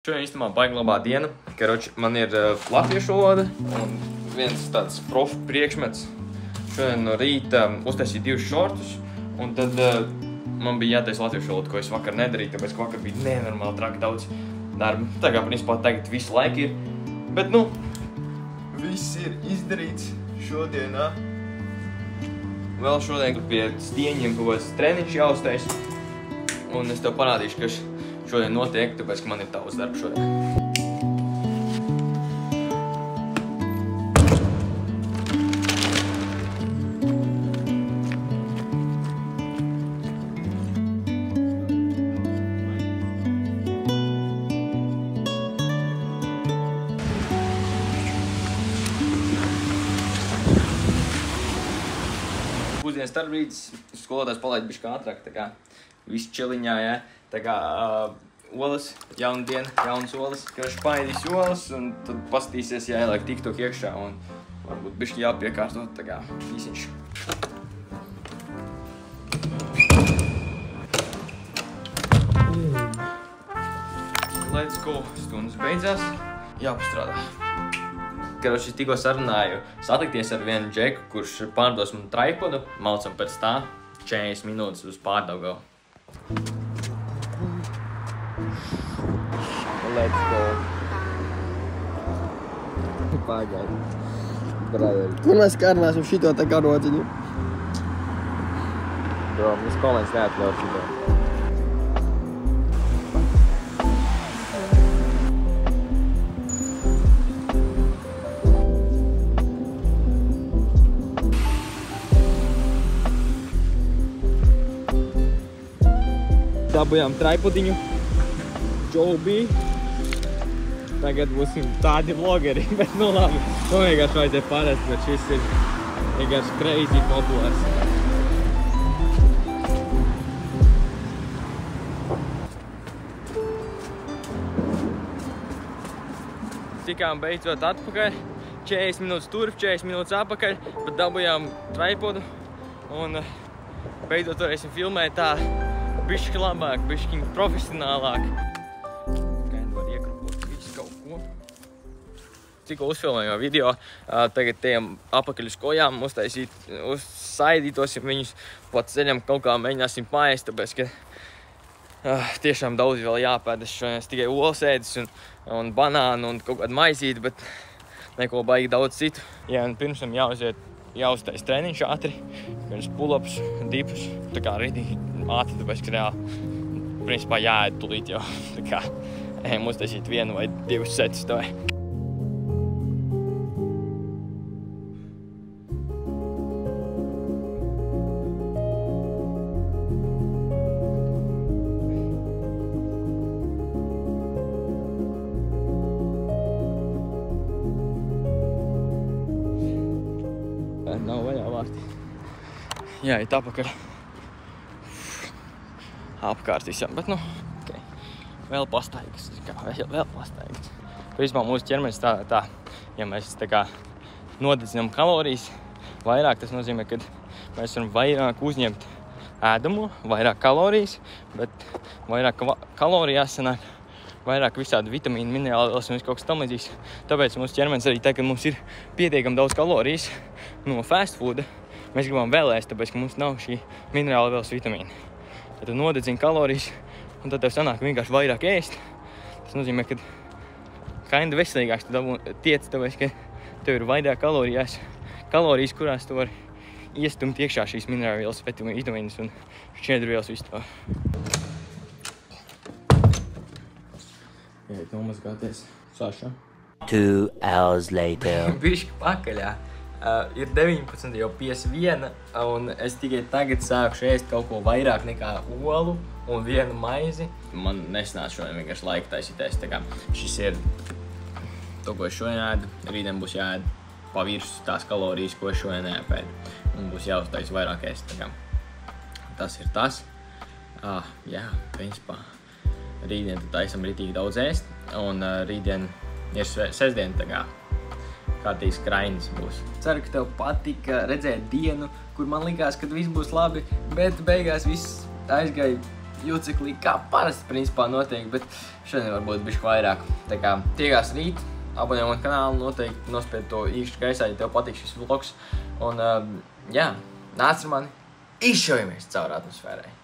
Šodien īstenībā baigi labā diena, karoči man ir latviešu valoda un viens tāds profu priekšmets. Šodien no rīta uztaisīju 2 šortus un tad man bija jātaisa latviešu valoda, ko es vakar nedarīju, tāpēc ka vakar bija nenormāli traki daudz darba. Tā kā principā tagad visu laiku ir, bet nu, viss ir izdarīts šodienā. Vēl šodien pie stieņiem kaut kāds treniņš jāuztais un es tev parādīšu, ka šodien notiek, tāpēc, ka man ir tavs darbs šodien. Pusdienas starpbrīdis, skolotājs palaid bišķi ātrāk, tā kā viss čiliņā, jā. Tā kā olas, jauna diena, jaunas olas, ka viņš paēdīs olas un tad paskatīsies, ja ieliek TikTok iekšā un varbūt bišķi jāpiekārtot, tā kā īsiņš. Let's go, stundas beidzās, jāpastrādā. Karoči, tikko sarunāju satikties ar vienu džeku, kurš pārdos man tripodu, malcam pēc tā 40 minūtes uz Pārdaugavu. Let's go. Pagaid. Brother. Kur mēs karnāsim šito te karociņu? Bro, mums kolēns neatļauj šito. Dabujām tripodiņu. Joby. Tagad būsim tādi vlogeri, bet nu labi. Nu vienkārši vajadzēja parast, bet šis ir vienkārši crazy populārs. Tikām beidzot atpakaļ. 40 minūtes turp, 40 minūtes atpakaļ, bet dabujām tripodu. Un beidzot varēsim filmēt tā bišķi labāk, bišķi profesionālāk. Skaidri var iekrupot visu kaut ko. Tikko uzfilmējām video, tagad tiem apakaļ uz kojām saidītosim viņus, pat ceļam kaut kā mēģināsim paēst, tāpēc, ka tiešām daudz vēl jāpēdas. Šodien es tikai olas ēdis un banānu un kaut kādu maizīti, bet neko baigi daudz citu. Jā, un pirms tam jāuztais treniņš ātri, pirms pull-ups, dipus, tā kā rītīgi ātri, tāpēc, ka reāli, principā jāēd tulīt jau, tā kā ejam uztaisīt 1 vai 2 setus tev. Nav vaļā vārti. Jā, it apakaļ. Apkārt visam, bet nu, ok. Vēl pastaigas, vēl pastaigas. Principā mūsu ķermenis tā, ja mēs tā kā nodedzinām kalorijas vairāk, tas nozīmē, ka mēs varam vairāk uzņemt ēdamo, vairāk kalorijas, bet vairāk kalorijās sanāk, vairāk visādi vitamīni, minerālvielas un kaut kas tam līdzīgs. Tāpēc mūsu ķermenis arī tā, ka mums ir pietiekami daudz kalorijas no fast fooda, mēs gribam vēl ēst, tāpēc, ka mums nav šī minerālvielas vitamīna. Ja tu nodedzini kalorijas, un tad tev sanāk vienkārši vairāk ēst, tas nozīmē, ka kinda veselīgāks tu tiec, tāpēc, ka tev ir vairāk kalorijas, kurās tu vari iestumt iekšā šīs minerālvielas, vitamīnas un šķiedrvielas visu to. Iet nomazgāties. Saša. 2 hours later. Bišķi pakaļā. Ir 19 jau 51, un es tikai tagad sākušu ēst kaut ko vairāk nekā olu un 1 maizi. Man nesanāca šodien vienkārši laika taisīties, tā kā šis ir to, ko es šodien ēdu. Rītdien būs jāēd pa virsmu tās kalorijas, ko es šodien ēdu. Un būs jāuztais vairāk ēst, tā kā tas ir tas. Jā, principā, rītdien tad taisam ritīgi daudz ēst, un rītdien ir sestdien, tā kā kārtīgs krainis būs. Ceru, ka tev patika redzēt dienu, kur man likās, ka viss būs labi, bet beigās viss aizgāja juceklī, kā parasti principā notiek, bet šodien varbūt bišķi vairāk. Tā kā tiekās rīt, abonē man kanālu, noteikti nospied to īkšķi gaisā, ja tev patīk šis vlogs. Un jā, nāc ar mani, izšaujamies caur atmosfērai.